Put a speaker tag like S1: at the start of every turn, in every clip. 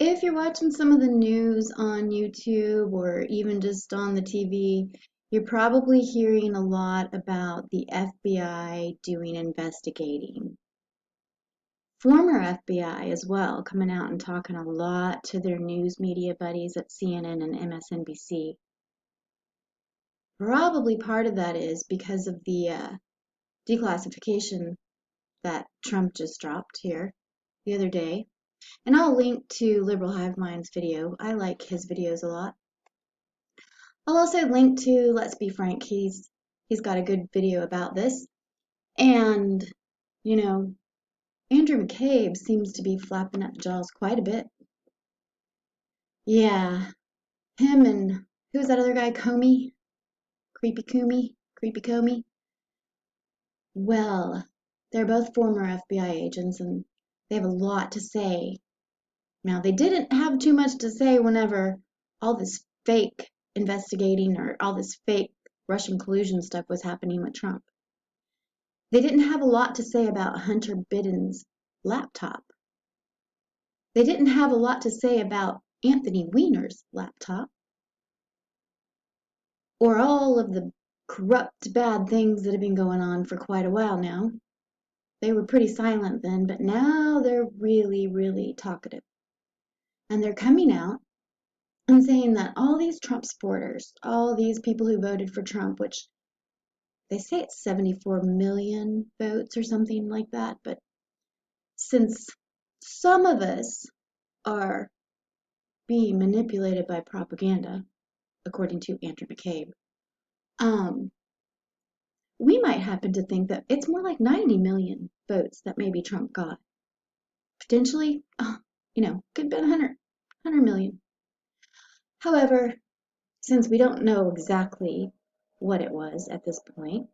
S1: If you're watching some of the news on YouTube or even just on the TV, you're probably hearing a lot about the FBI doing investigating. Former FBI as well, coming out and talking a lot to their news media buddies at CNN and MSNBC. Probably part of that is because of the declassification that Trump just dropped here the other day. And I'll link to Liberal Hive Mind's video. I like his videos a lot. I'll also link to Let's Be Frank. He's got a good video about this. And, you know, Andrew McCabe seems to be flapping at the jaws quite a bit. Yeah, him and who's that other guy? Comey? Creepy Comey? Well, they're both former FBI agents and they have a lot to say. Now, they didn't have too much to say whenever all this fake investigating or all this fake Russian collusion stuff was happening with Trump. They didn't have a lot to say about Hunter Biden's laptop. They didn't have a lot to say about Anthony Weiner's laptop. Or all of the corrupt, bad things that have been going on for quite a while now. They were pretty silent then, but now they're really, really talkative. And they're coming out and saying that all these Trump supporters, all these people who voted for Trump, which they say it's 74 million votes or something like that, but since some of us are being manipulated by propaganda, according to Andrew McCabe, we might happen to think that it's more like 90 million votes that maybe Trump got. Potentially, could have been 100 million. However, since we don't know exactly what it was at this point,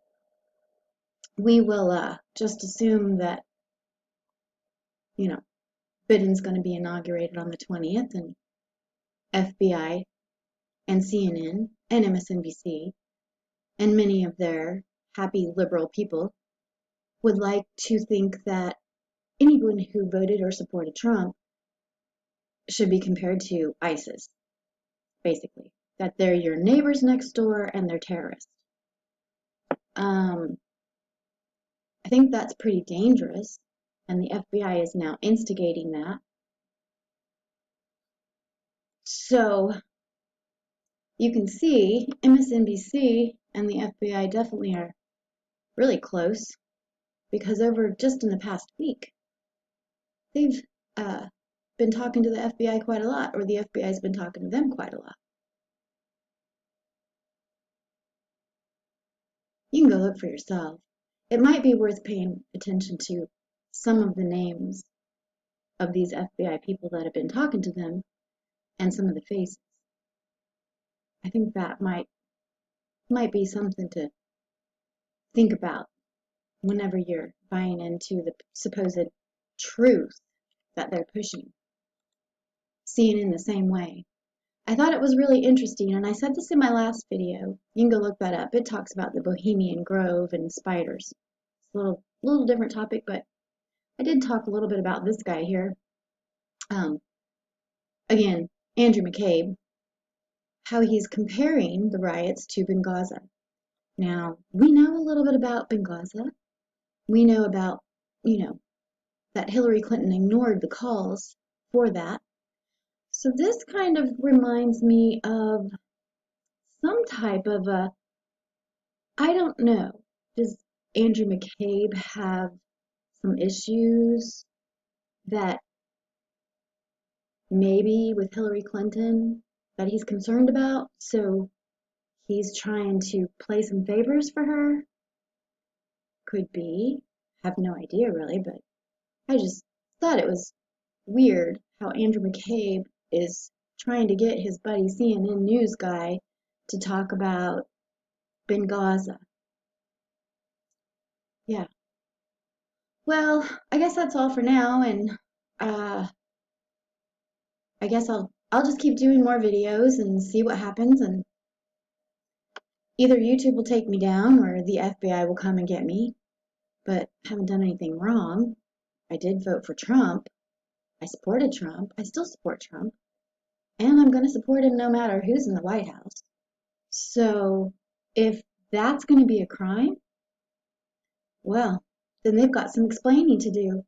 S1: we will just assume that, Biden's going to be inaugurated on the 20th, and FBI and CNN and MSNBC and many of their happy liberal people would like to think that anyone who voted or supported Trump should be compared to ISIS, basically. That they're your neighbors next door and they're terrorists. I think that's pretty dangerous, and the FBI is now instigating that. So you can see MSNBC and the FBI definitely are really close, because over just in the past week, they've been talking to the FBI quite a lot, or the FBI's been talking to them quite a lot. You can go look for yourself. It might be worth paying attention to some of the names of these FBI people that have been talking to them and some of the faces. I think that might be something to think about whenever you're buying into the supposed truth that they're pushing. Seeing in the same way. I thought it was really interesting, and I said this in my last video. You can go look that up. It talks about the Bohemian Grove and spiders. It's a little different topic, but I did talk a little bit about this guy here. Again, Andrew McCabe, how he's comparing the riots to Benghazi. Now, we know a little bit about Benghazi. We know about, that Hillary Clinton ignored the calls for that. So this kind of reminds me of some type of I don't know, does Andrew McCabe have some issues that maybe with Hillary Clinton that he's concerned about? So he's trying to play some favors for her? Could be. Have no idea really, but I just thought it was weird how Andrew McCabe is trying to get his buddy CNN news guy to talk about Benghazi. Yeah. Well, I guess that's all for now, and I guess I'll just keep doing more videos and see what happens, and either YouTube will take me down or the FBI will come and get me, but I haven't done anything wrong. I did vote for Trump, I supported Trump. I still support Trump. And I'm going to support him no matter who's in the White House. So if that's going to be a crime, well, then they've got some explaining to do.